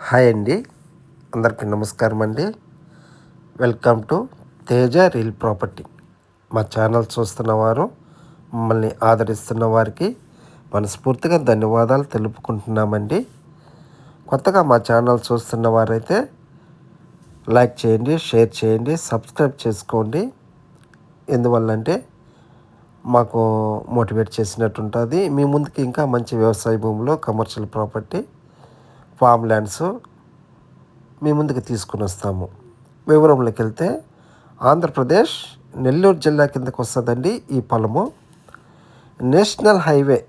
Hi అండి, అందరికీ నమస్కారం అండి. Welcome to Teja real property. మా ఛానల్ చూస్తున్నవారు, మమ్మల్ని ఆదరిస్తున్న వారికి మనస్ఫూర్తిగా ధన్యవాదాలు తెలుపుకుంటున్నామండి. కొత్తగా మా ఛానల్ చూస్తున్న వారైతే లైక్ చేయండి, షేర్ చేయండి, సబ్స్క్రైబ్ చేసుకోండి. ఎందువల్లంటే మాకు మోటివేట్ చేసినట్టు ఉంటుంది. మీ ముందుకి ఇంకా మంచి వ్యవసాయ భూములు, కమర్షియల్ ప్రాపర్టీ, ఫామ్ ల్యాండ్స్ మీ ముందుకు తీసుకుని వస్తాము. వివరంలోకి వెళ్తే ఆంధ్రప్రదేశ్ నెల్లూరు జిల్లా కిందకు వస్తుందండి. ఈ పొలము నేషనల్ హైవే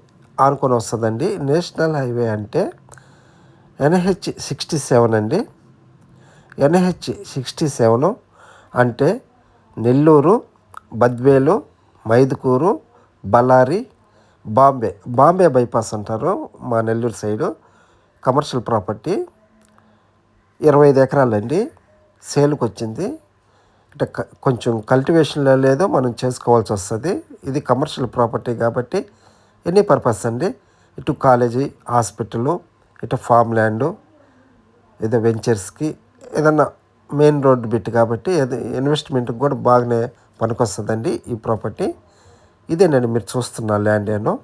ఆనుకొని వస్తుందండి. నేషనల్ హైవే అంటే NH-67 అండి. NH-67 అంటే నెల్లూరు, బద్వేలు, మైదుకూరు, బళ్ళారి, బాంబే బైపాస్ అంటారు మా నెల్లూరు సైడు. Commercial property 25 ఎకరాలండి. సేల్కి వచ్చింది. అంటే కొంచెం కల్టివేషన్లో లేదో మనం చేసుకోవాల్సి వస్తుంది. ఇది కమర్షియల్ ప్రాపర్టీ కాబట్టి ఎనీ పర్పస్ అండి. ఇటు కాలేజీ, హాస్పిటలు, ఇటు ఫామ్ ల్యాండు, ఏదో వెంచర్స్కి, ఏదన్నా మెయిన్ రోడ్డు బిట్ కాబట్టి ఇన్వెస్ట్మెంట్కి కూడా బాగానే పనికొస్తుందండి ఈ ప్రాపర్టీ. ఇదే నేను మీరు చూస్తున్న ల్యాండ్ ఏను.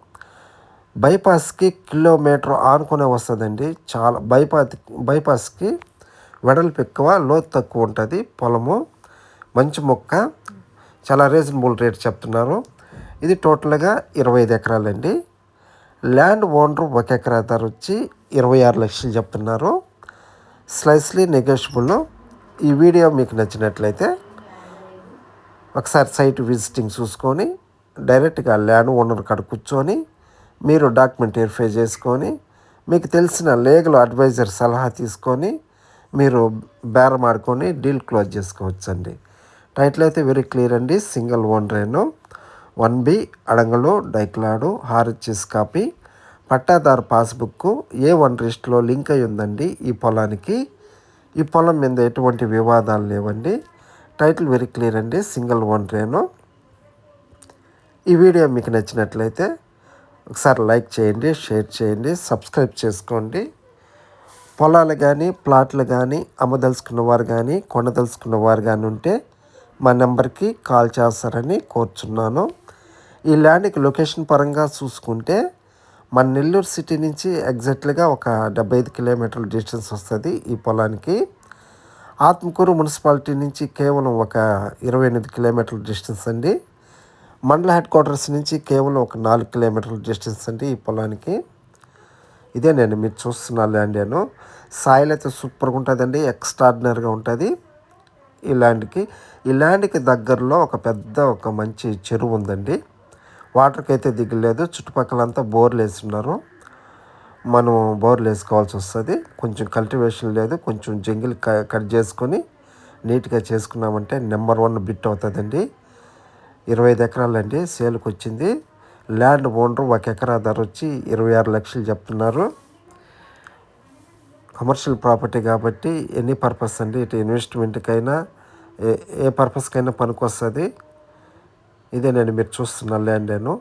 బైపాస్కి కిలోమీటర్ ఆనుకునే వస్తుందండి. చాలా బైపాస్కి వెడల్పు ఎక్కువ, లోతు తక్కువ ఉంటుంది. పొలము మంచి మొక్క, చాలా రీజనబుల్ రేట్ చెప్తున్నారు. ఇది టోటల్గా 25 ఎకరాలండి. ల్యాండ్ ఓనర్ 1 ఎకరా ధర వచ్చి 26 లక్షలు చెప్తున్నారు. స్లైస్లీ నెగోషియబుల్. ఈ వీడియో మీకు నచ్చినట్లయితే ఒకసారి సైట్ విజిటింగ్ చూసుకొని డైరెక్ట్గా ల్యాండ్ ఓనర్ కాడ కూర్చొని మీరు డాక్యుమెంట్ వెరిఫై చేసుకొని మీకు తెలిసిన లీగల్ అడ్వైజర్ సలహా తీసుకొని మీరు బేరం ఆడుకొని డీల్ క్లోజ్ చేసుకోవచ్చండి. టైటిల్ అయితే వెరీ క్లియర్ అండి. సింగిల్ ఓనరేను. 1B అడంగలు డైక్లాడు RHS కాపీ, పట్టాదారు పాస్బుక్ A1 లిస్ట్లో లింక్ అయి ఉందండి ఈ పొలానికి. ఈ పొలం మీద ఎటువంటి వివాదాలు లేవండి. టైటిల్ వెరీ క్లియర్ అండి. సింగిల్ ఓనరేను. ఈ వీడియో మీకు నచ్చినట్లయితే ఒకసారి లైక్ చేయండి, షేర్ చేయండి, సబ్స్క్రైబ్ చేసుకోండి. పొలాలు కానీ, ప్లాట్లు కానీ అమ్మదలుచుకున్న వారు కానీ, కొనదలుచుకున్న వారు కానీ ఉంటే మా నెంబర్కి కాల్ చేస్తారని కోరుచున్నాను. ఈ ల్యాండ్కి లొకేషన్ పరంగా చూసుకుంటే మన నెల్లూరు సిటీ నుంచి ఎగ్జాక్ట్లీగా ఒక 75 కిలోమీటర్ల డిస్టెన్స్ వస్తుంది ఈ పొలానికి. ఆత్మకూరు మున్సిపాలిటీ నుంచి కేవలం ఒక 28 కిలోమీటర్ల డిస్టెన్స్ అండి. మండల హెడ్ క్వార్టర్స్ నుంచి కేవలం ఒక 4 కిలోమీటర్ల డిస్టెన్స్ అండి ఈ పొలానికి. ఇదే నేను మీరు చూస్తున్న ల్యాండ్ ఏను. సాయిల్ అయితే సూపర్గా ఉంటుందండి, ఎక్స్ట్రాడినరీగా ఉంటుంది ఈ ల్యాండ్కి దగ్గరలో ఒక మంచి చెరువు ఉందండి. వాటర్కి అయితే దిగలేదు. చుట్టుపక్కలంతా బోర్లు వేస్తున్నారు. మనం బోర్లు వేసుకోవాల్సి వస్తుంది. కొంచెం కల్టివేషన్ లేదు, కొంచెం జంగిల్ కట్ చేసుకొని నీట్గా చేసుకున్నామంటే నెంబర్ 1 బిట్ అవుతుందండి. 25 ఎకరాలండి సేల్కి వచ్చింది. ల్యాండ్ ఓనర్ 1 ఎకరా ధర వచ్చి 26 లక్షలు చెప్తున్నారు. కమర్షియల్ ప్రాపర్టీ కాబట్టి ఎనీ పర్పస్ అండి. ఇటు ఇన్వెస్ట్మెంట్కైనా ఏ పర్పస్కైనా పనికొస్తుంది. ఇదే నేను మీరు చూస్తున్న ల్యాండ్ నేను.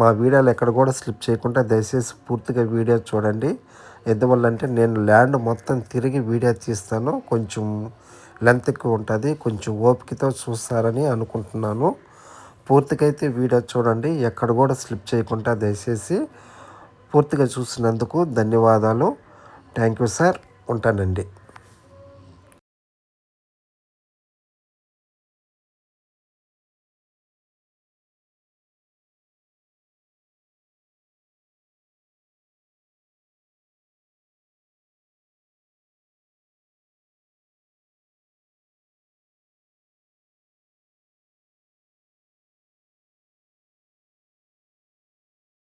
మా వీడియోలు ఎక్కడ కూడా స్లిప్ చేయకుండా దయచేసి పూర్తిగా వీడియో చూడండి. ఎందువల్ల అంటే నేను ల్యాండ్ మొత్తం తిరిగి వీడియో తీస్తాను. కొంచెం లెంత్ ఎక్కువ ఉంటుంది. కొంచెం ఓపికతో చూస్తారని అనుకుంటున్నాను. పూర్తిగా అయితే వీడియో చూడండి, ఎక్కడ కూడా స్లిప్ చేయకుండా దయచేసి. పూర్తిగా చూసినందుకు ధన్యవాదాలు. Thank you sir. ఉంటానండి.